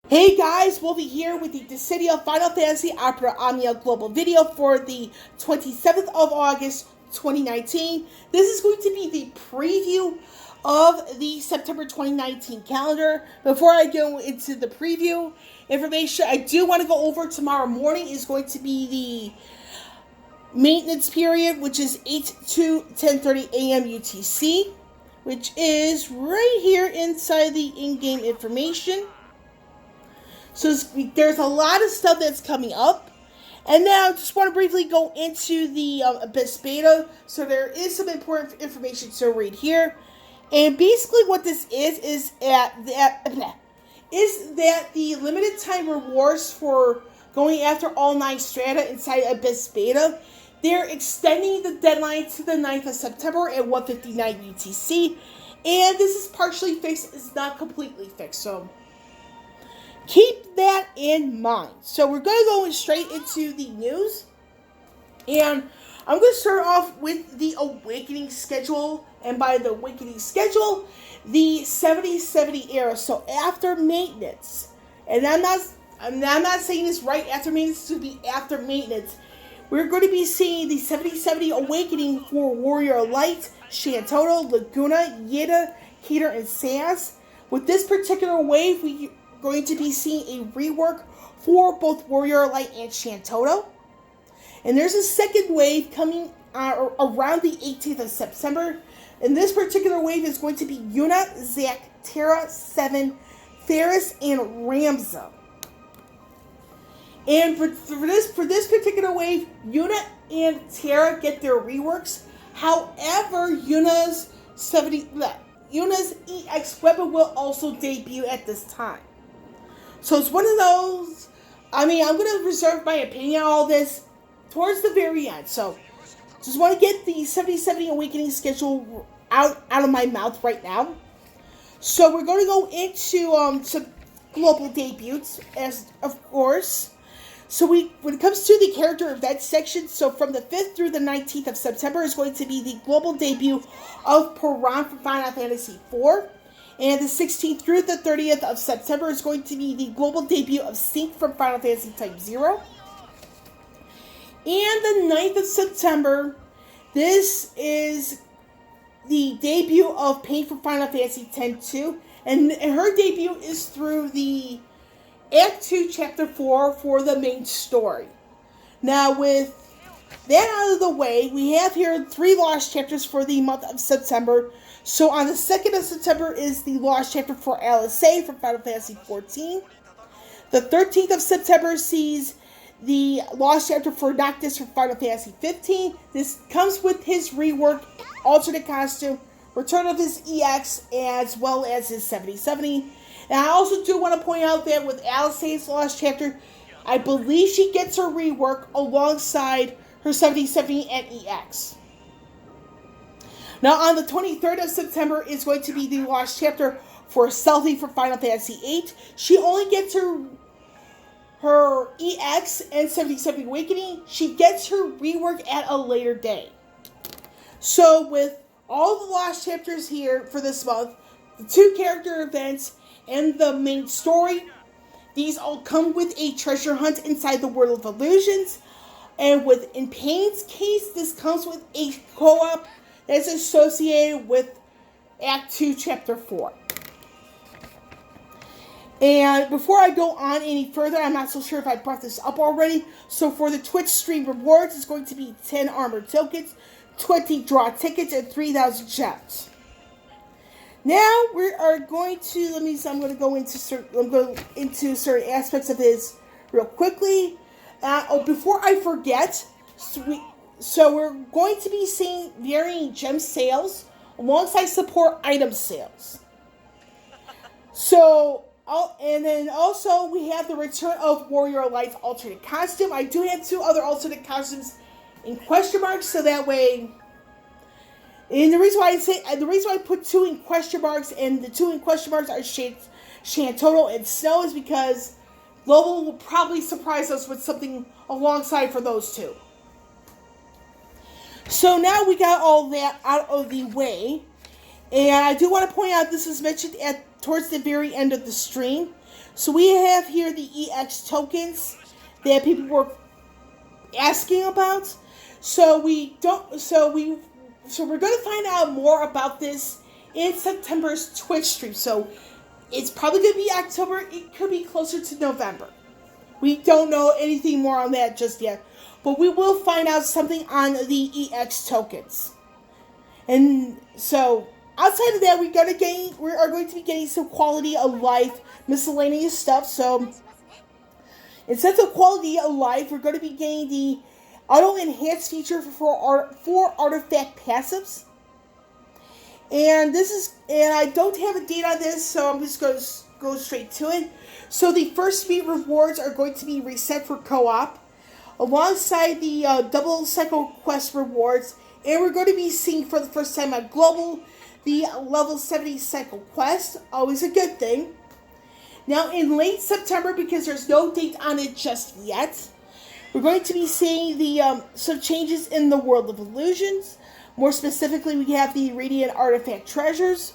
Hey guys, Wolvie here with the Dissidia Final Fantasy Opera Omnia Global video for the 27th of August 2019. This is going to be the preview of the September 2019 calendar. Before I go into the preview information, I do want to go over tomorrow morning is going to be the maintenance period, which is 8 to 10:30 a.m. UTC, which is right here inside the in-game information. So there's a lot of stuff that's coming up. And now I just want to briefly go into the Abyss Beta. So there is some important information to read here. And basically what this is that the limited time rewards for going after all 9 strata inside Abyss Beta, they're extending the deadline to the 9th of September at 1:59 UTC. And this is partially fixed, it's not completely fixed. So keep that in mind. So we're going to go straight into the news. And I'm going to start off with the Awakening schedule. And by the Awakening schedule, the 70-70 era. So after maintenance. And I'm not saying this right after maintenance to be after maintenance. We're going to be seeing the 70-70 Awakening for Warrior Light, Shantoto, Laguna, Yida, Keter, and Sans. With this particular wave, we going to be seeing a rework for both Warrior Light and Shantoto. And there's a second wave coming around the 18th of September. And this particular wave is going to be Yuna, Zack, Terra, Seven, Ferris, and Ramza. And for this particular wave, Yuna and Terra get their reworks. However, Yuna's EX weapon will also debut at this time. So it's one of those, I'm going to reserve my opinion on all this towards the very end. So just want to get the 70-70 Awakening schedule out of my mouth right now. So we're going to go into some global debuts, as of course. So when it comes to the character event section, so from the 5th through the 19th of September is going to be the global debut of Piran from Final Fantasy IV. And the 16th through the 30th of September is going to be the global debut of Sync from Final Fantasy Type 0. And the 9th of September, this is the debut of Pain from Final Fantasy X-2. And her debut is through the Act 2, Chapter 4 for the main story. Now, with that out of the way, we have here 3 lost chapters for the month of September. So on the 2nd of September is the lost chapter for LSA from Final Fantasy XIV. The 13th of September sees the lost chapter for Noctis from Final Fantasy XV. This comes with his rework, alternate costume, return of his EX, as well as his 70-70. And I also do want to point out that with LSA's lost chapter, I believe she gets her rework alongside her 70-70 and EX. Now, on the 23rd of September is going to be the lost chapter for Stealthy from Final Fantasy VIII. She only gets her EX and 70-70 Awakening. She gets her rework at a later date. So, with all the lost chapters here for this month, the 2 character events, and the main story, these all come with a treasure hunt inside the World of Illusions. And in Pain's case, this comes with a co-op that's associated with Act 2, Chapter 4. And before I go on any further, I'm not so sure if I brought this up already. So for the Twitch stream rewards, it's going to be 10 armored tokens, 20 draw tickets, and 3,000 gems. Now we are going to, I'm going to go into certain aspects of this real quickly. Before I forget, so we're going to be seeing varying gem sales alongside support item sales. So, and then also we have the return of Warrior Light's alternate costume. I do have 2 other alternate costumes in question marks, so that way. And the reason why I put 2 in question marks, and the 2 in question marks are Shantoto and Snow, is because Global will probably surprise us with something alongside for those 2. So now we got all that out of the way, and I do want to point out this is mentioned towards the very end of the stream. So we have here the EX tokens that people were asking about. So we're going to find out more about this in September's Twitch stream. So it's probably going to be October. It could be closer to November. We don't know anything more on that just yet. But we will find out something on the EX tokens. And so outside of that, we are going to be getting some quality of life miscellaneous stuff. So instead of quality of life, we're going to be getting the auto enhance feature for artifact passives. And I don't have a date on this, so I'm just going to go straight to it. So the first speed rewards are going to be reset for co-op, alongside the double cycle quest rewards, and we're going to be seeing for the first time on Global the level 70 cycle quest, always a good thing. Now in late September, because there's no date on it just yet, we're going to be seeing some changes in the World of Illusions. More specifically, we have the Radiant Artifact Treasures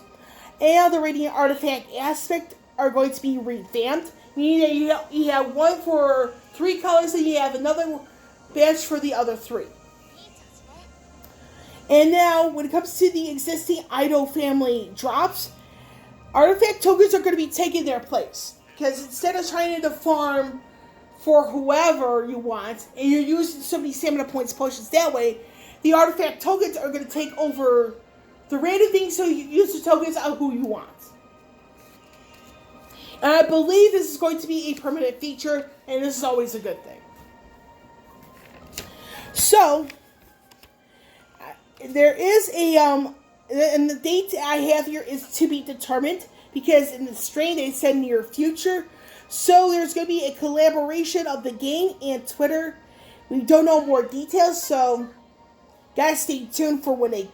and the Radiant Artifact Aspect are going to be revamped. Meaning that you have one for 3 colors and you have another batch for the other 3. And now, when it comes to the existing Idol family drops, artifact tokens are going to be taking their place. Because instead of trying to farm for whoever you want, and you're using so many stamina points potions that way, the artifact tokens are going to take over the random things, so you use the tokens on who you want. And I believe this is going to be a permanent feature, and this is always a good thing. So, there is and the date I have here is to be determined, because in the strain they said near future. So there's going to be a collaboration of the game and Twitter. We don't know more details, so guys, stay tuned for when the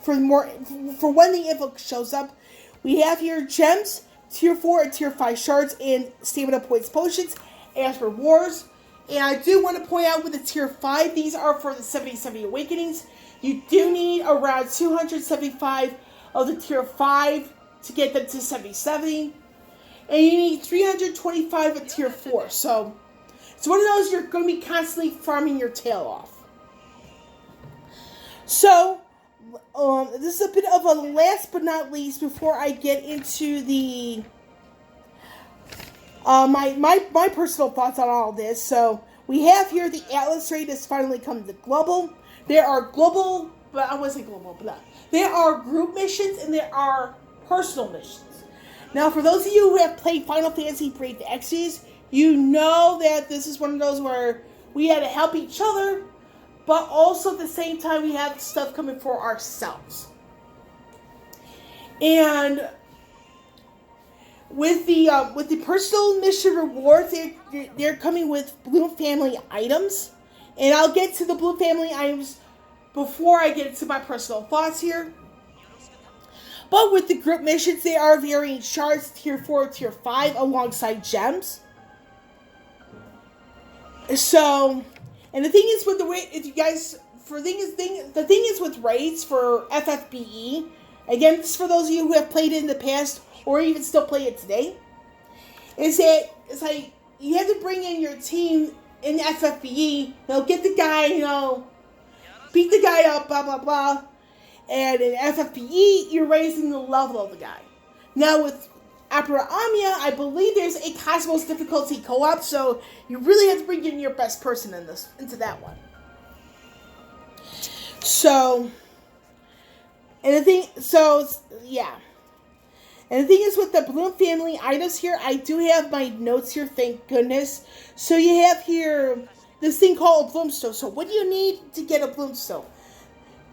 info shows up. We have here gems, tier 4 and tier 5 shards, and stamina points potions as rewards. And I do want to point out with the tier 5, these are for the 70 awakenings. You do need around 275 of the tier 5 to get them to 70. And you need 325 of tier 4. So it's one of those you're going to be constantly farming your tail off. So, this is a bit of a last but not least before I get into the my personal thoughts on all this. So we have here the Atlas raid has finally come to global. There are global, but I wasn't global, but there are group missions and there are personal missions. Now, for those of you who have played Final Fantasy Brave Exvius, you know that this is one of those where we had to help each other, but also at the same time we have stuff coming for ourselves. And with the personal mission rewards, they're coming with Bluth family items, and I'll get to the Bluth family items before I get into my personal thoughts here. But with the group missions, they are varying shards, tier 4, tier 5, alongside gems. So, and the thing is with the way, if you guys, the thing is with raids for FFBE, again, this is for those of you who have played it in the past, or even still play it today, is that it's like, you have to bring in your team in FFBE, get the guy, beat the guy up, blah, blah, blah. And in FFPE, you're raising the level of the guy. Now with Opera Omnia, I believe there's a Cosmos difficulty co-op, so you really have to bring in your best person into that one. So, and the thing is with the Bloom family items here, I do have my notes here, thank goodness. So you have here this thing called a Bloom Stone. So what do you need to get a Bloom Stone?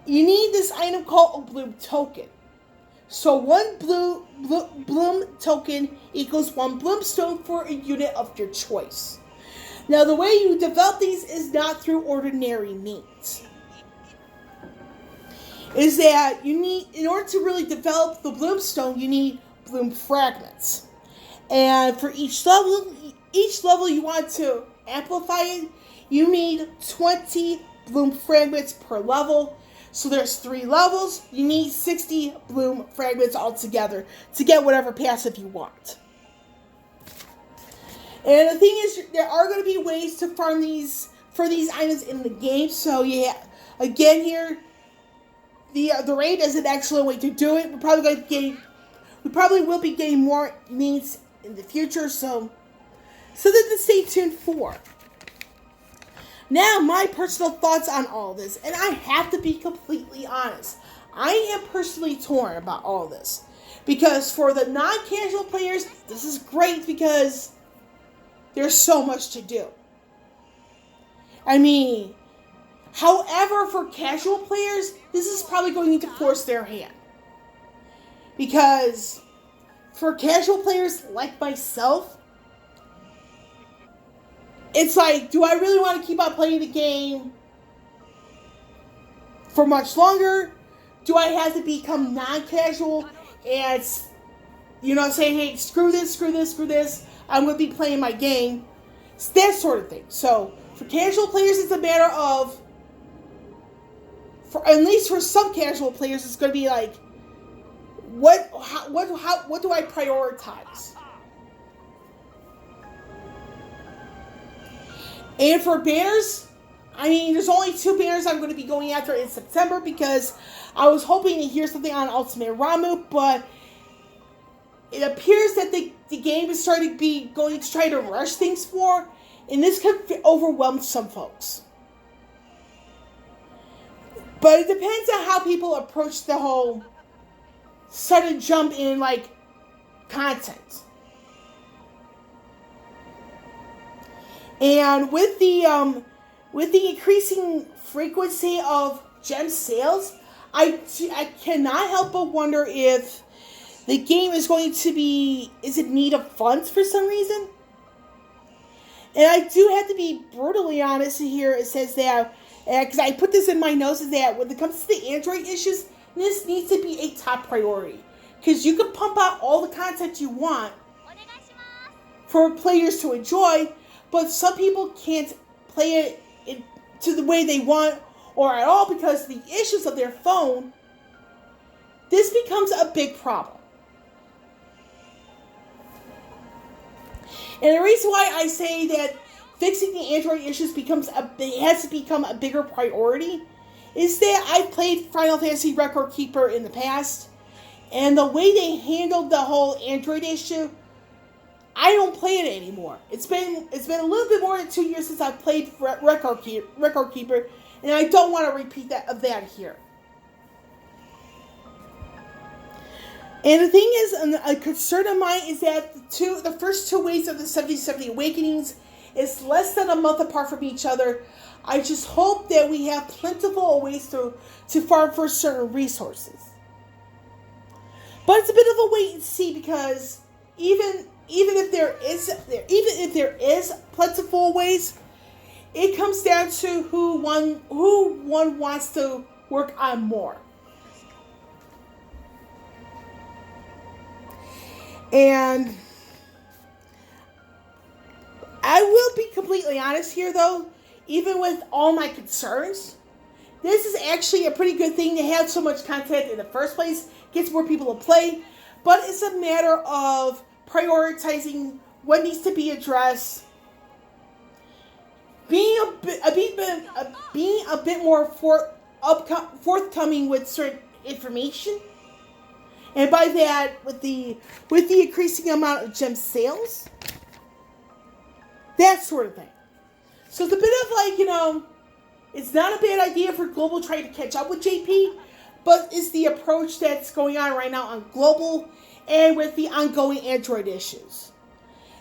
You need this item called a Bloom Token. So one Bloom Token equals 1 Bloom Stone for a unit of your choice. Now the way you develop these is not through ordinary means. Is that you need, in order to really develop the Bloom Stone, you need Bloom Fragments. And for each level you want to amplify it, you need 20 Bloom Fragments per level. So there's 3 levels. You need 60 Bloom Fragments altogether to get whatever passive you want. And the thing is, there are going to be ways to farm these for these items in the game. So yeah, again here, the raid is an excellent way to do it. We probably will be getting more means in the future. So something to stay tuned for. Now, my personal thoughts on all this, and I have to be completely honest. I am personally torn about all this. Because for the non-casual players, this is great because there's so much to do. I mean, however, for casual players, this is probably going to force their hand. Because for casual players like myself, it's like, do I really want to keep on playing the game for much longer? Do I have to become non-casual and, saying, hey, screw this, I'm going to be playing my game. It's that sort of thing. So, for casual players, it's a matter of, at least for some casual players, it's going to be like, what do I prioritize? And for banners, I mean, there's only 2 banners I'm going to be going after in September because I was hoping to hear something on Ultimate Ramu, but it appears that the game is starting to be going to try to rush things for, and this could overwhelm some folks. But it depends on how people approach the whole sudden jump in, content. And with the increasing frequency of gem sales, I cannot help but wonder if the game is in need of funds for some reason. And I do have to be brutally honest here. It says that, because I put this in my notes, is that when it comes to the Android issues, this needs to be a top priority. Because you can pump out all the content you want for players to enjoy, but some people can't play it to the way they want or at all because of the issues of their phone. This becomes a big problem. And the reason why I say that fixing the Android issues has to become a bigger priority is that I've played Final Fantasy Record Keeper in the past, and the way they handled the whole Android issue, I don't play it anymore. It's been a little bit more than 2 years since I've played Record Keeper, and I don't want to repeat that here. And the thing is, a concern of mine is that the first 2 waves of the 7070 Awakenings is less than a month apart from each other. I just hope that we have plentiful ways to farm for certain resources. But it's a bit of a wait and see because even if there is plentiful ways, it comes down to who one wants to work on more. And I will be completely honest here, though, even with all my concerns, this is actually a pretty good thing to have so much content in the first place. Gets more people to play, but it's a matter of prioritizing what needs to be addressed, being a bit more forthcoming with certain information. And by that, with the increasing amount of gem sales, that sort of thing. So it's a bit of it's not a bad idea for Global trying to catch up with JP, but it's the approach that's going on right now on Global and with the ongoing Android issues.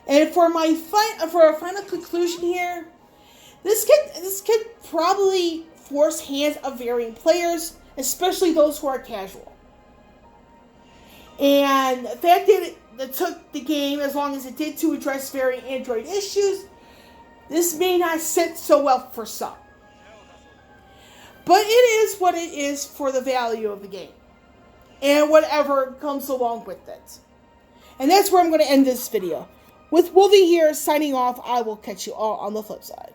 And for a final conclusion here, this could probably force hands of varying players, especially those who are casual. And the fact that it took the game as long as it did to address varying Android issues, this may not sit so well for some. But it is what it is for the value of the game. And whatever comes along with it. And that's where I'm going to end this video. With Wolvie here signing off, I will catch you all on the flip side.